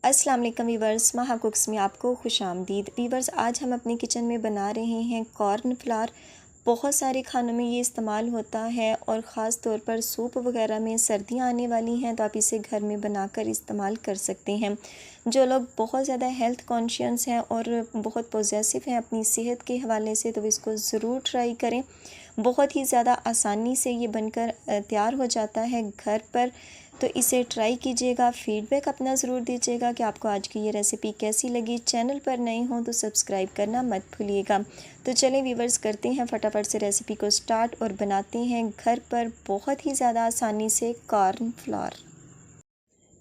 अस्सलाम वालेकुम वीवर्स, माहा कुक्स में आपको खुशामदीद। वीवर्स, आज हम अपने किचन में बना रहे हैं कॉर्न फ्लावर। बहुत सारे खानों में ये इस्तेमाल होता है और ख़ास तौर पर सूप वगैरह में। सर्दियां आने वाली हैं तो आप इसे घर में बनाकर इस्तेमाल कर सकते हैं। जो लोग बहुत ज़्यादा हेल्थ कॉन्शियस हैं और बहुत पॉजिटिव हैं अपनी सेहत के हवाले से, तो इसको ज़रूर ट्राई करें। बहुत ही ज़्यादा आसानी से ये बनकर तैयार हो जाता है घर पर, तो इसे ट्राई कीजिएगा। फीडबैक अपना ज़रूर दीजिएगा कि आपको आज की ये रेसिपी कैसी लगी। चैनल पर नए हों तो सब्सक्राइब करना मत भूलिएगा। तो चलें वीवर्स, करते हैं फटाफट से रेसिपी को स्टार्ट और बनाते हैं घर पर बहुत ही ज़्यादा आसानी से कॉर्न फ्लावर।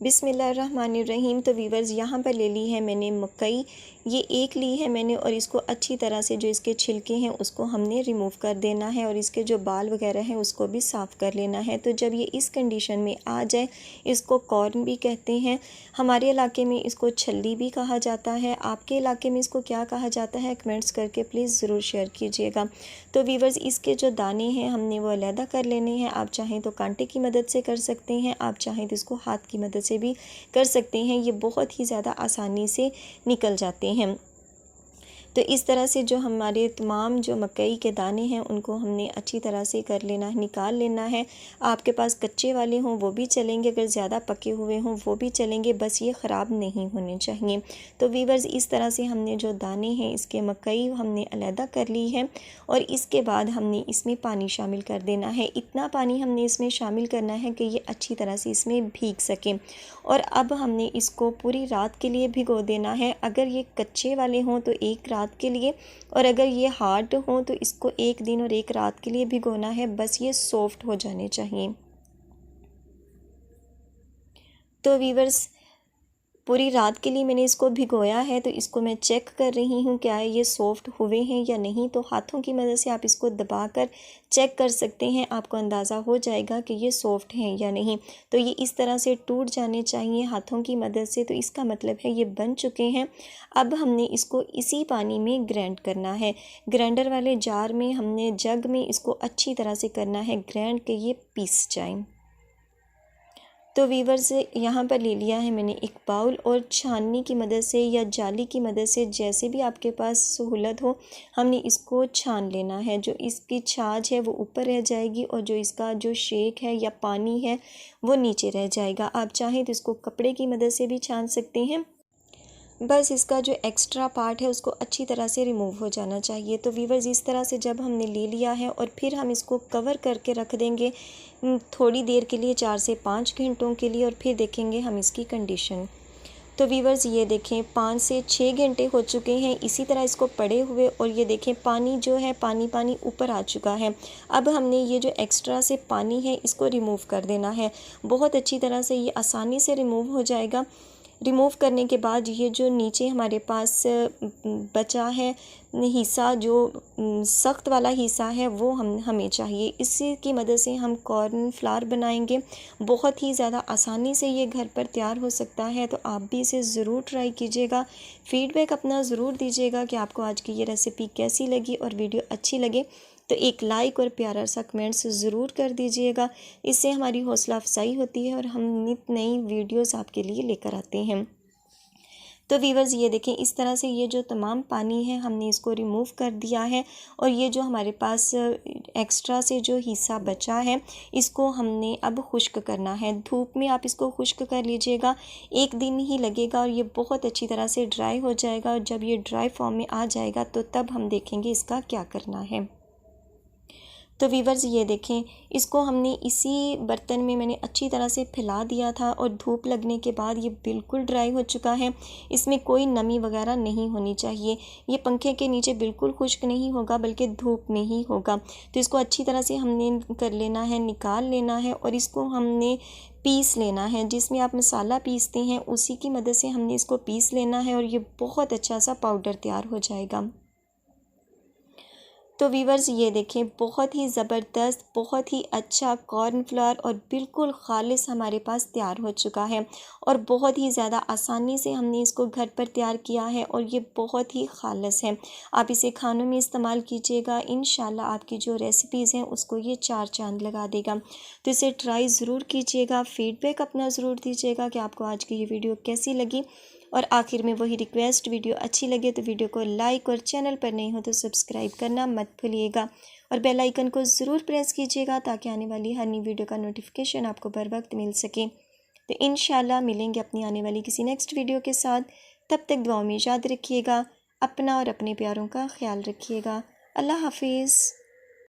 बिस्मिल्लाहिर्रहमानिर्रहीम। तो वीवर्स, यहाँ पर ले ली है मैंने मकई। ये एक ली है मैंने और इसको अच्छी तरह से जो इसके छिलके हैं उसको हमने रिमूव कर देना है और इसके जो बाल वगैरह हैं उसको भी साफ़ कर लेना है। तो जब ये इस कंडीशन में आ जाए, इसको कॉर्न भी कहते हैं। हमारे इलाके में इसको छल्ली भी कहा जाता है। आपके इलाके में इसको क्या कहा जाता है, कमेंट्स करके प्लीज़ ज़रूर शेयर कीजिएगा। तो वीवर्स, इसके जो दाने हैं हमने वो अलहदा कर लेने हैं। आप चाहें तो कांटे की मदद से कर सकते हैं, आप चाहें तो इसको हाथ की मदद से भी कर सकते हैं। ये बहुत ही ज़्यादा आसानी से निकल जाते हैं। तो इस तरह से जो हमारे तमाम जो मकई के दाने हैं उनको हमने अच्छी तरह से कर लेना है, निकाल लेना है। आपके पास कच्चे वाले हों वो भी चलेंगे, अगर ज़्यादा पके हुए हों वो भी चलेंगे, बस ये ख़राब नहीं होने चाहिए। तो वीवर्स, इस तरह से हमने जो दाने हैं इसके मकई हमने अलहदा कर ली है और इसके बाद हमने इसमें पानी शामिल कर देना है। इतना पानी हमने इसमें शामिल करना है कि ये अच्छी तरह से इसमें भीग सके। और अब हमने इसको पूरी रात के लिए भिगो देना है। अगर ये कच्चे वाले हों तो एक रात के लिए, और अगर ये हार्ड हों तो इसको एक दिन और एक रात के लिए भिगोना है। बस ये सॉफ्ट हो जाने चाहिए। तो वीवर्स, पूरी रात के लिए मैंने इसको भिगोया है, तो इसको मैं चेक कर रही हूँ क्या ये सॉफ्ट हुए हैं या नहीं। तो हाथों की मदद से आप इसको दबाकर चेक कर सकते हैं, आपको अंदाज़ा हो जाएगा कि ये सॉफ्ट हैं या नहीं। तो ये इस तरह से टूट जाने चाहिए हाथों की मदद से, तो इसका मतलब है ये बन चुके हैं। अब हमने इसको इसी पानी में ग्राइंड करना है। ग्राइंडर वाले जार में हमने जग में इसको अच्छी तरह से करना है ग्राइंड, के ये पीस जाएँ। तो वीवर्स, यहाँ पर ले लिया है मैंने एक बाउल और छाननी की मदद से या जाली की मदद से, जैसे भी आपके पास सहूलत हो, हमने इसको छान लेना है। जो इसकी छाछ है वो ऊपर रह जाएगी और जो इसका जो शेक है या पानी है वो नीचे रह जाएगा। आप चाहें तो इसको कपड़े की मदद से भी छान सकते हैं। बस इसका जो एक्स्ट्रा पार्ट है उसको अच्छी तरह से रिमूव हो जाना चाहिए। तो वीवर्स, इस तरह से जब हमने ले लिया है और फिर हम इसको कवर करके रख देंगे थोड़ी देर के लिए, 4 से 5 घंटों के लिए, और फिर देखेंगे हम इसकी कंडीशन। तो वीवर्स, ये देखें 5 से 6 घंटे हो चुके हैं इसी तरह इसको पड़े हुए, और ये देखें पानी जो है पानी ऊपर आ चुका है। अब हमने ये जो एक्स्ट्रा से पानी है इसको रिमूव कर देना है। बहुत अच्छी तरह से ये आसानी से रिमूव हो जाएगा। रिमूव करने के बाद ये जो नीचे हमारे पास बचा है हिस्सा, जो सख्त वाला हिस्सा है, वो हमें चाहिए। इसी की मदद से हम कॉर्न फ्लावर बनाएंगे। बहुत ही ज़्यादा आसानी से ये घर पर तैयार हो सकता है, तो आप भी इसे ज़रूर ट्राई कीजिएगा। फीडबैक अपना ज़रूर दीजिएगा कि आपको आज की ये रेसिपी कैसी लगी, और वीडियो अच्छी लगे तो एक लाइक और प्यारा सा कमेंट्स ज़रूर कर दीजिएगा। इससे हमारी हौसला अफजाई होती है और हम नित नई वीडियोस आपके लिए लेकर आते हैं। तो वीवर्स, ये देखें इस तरह से ये जो तमाम पानी है हमने इसको रिमूव कर दिया है, और ये जो हमारे पास एक्स्ट्रा से जो हिस्सा बचा है इसको हमने अब खुश्क करना है। धूप में आप इसको खुश्क कर लीजिएगा, एक दिन ही लगेगा और ये बहुत अच्छी तरह से ड्राई हो जाएगा। और जब ये ड्राई फॉर्म में आ जाएगा तो तब हम देखेंगे इसका क्या करना है। तो वीवर्स, ये देखें इसको हमने इसी बर्तन में मैंने अच्छी तरह से फैला दिया था, और धूप लगने के बाद ये बिल्कुल ड्राई हो चुका है। इसमें कोई नमी वगैरह नहीं होनी चाहिए। ये पंखे के नीचे बिल्कुल खुश्क नहीं होगा बल्कि धूप में ही होगा। तो इसको अच्छी तरह से हमने कर लेना है, निकाल लेना है, और इसको हमने पीस लेना है। जिसमें आप मसाला पीसते हैं उसी की मदद से हमने इसको पीस लेना है, और ये बहुत अच्छा सा पाउडर तैयार हो जाएगा। तो वीवर्स ये देखें, बहुत ही ज़बरदस्त, बहुत ही अच्छा कॉर्नफ्लावर और बिल्कुल खालिस हमारे पास तैयार हो चुका है और बहुत ही ज़्यादा आसानी से हमने इसको घर पर तैयार किया है और ये बहुत ही खालिस है। आप इसे खानों में इस्तेमाल कीजिएगा, इंशाल्लाह आपकी जो रेसिपीज़ हैं उसको ये चार चांद लगा देगा। तो इसे ट्राई ज़रूर कीजिएगा, फ़ीडबैक अपना ज़रूर दीजिएगा कि आपको आज की ये वीडियो कैसी लगी। और आखिर में वही रिक्वेस्ट, वीडियो अच्छी लगे तो वीडियो को लाइक और चैनल पर नहीं हो तो सब्सक्राइब करना मत भूलिएगा और बेल आइकन को ज़रूर प्रेस कीजिएगा ताकि आने वाली हर नई वीडियो का नोटिफिकेशन आपको बर वक्त मिल सके। तो इंशाल्लाह मिलेंगे अपनी आने वाली किसी नेक्स्ट वीडियो के साथ। तब तक दुआ में याद रखिएगा, अपना और अपने प्यारों का ख्याल रखिएगा। अल्लाह हाफिज़।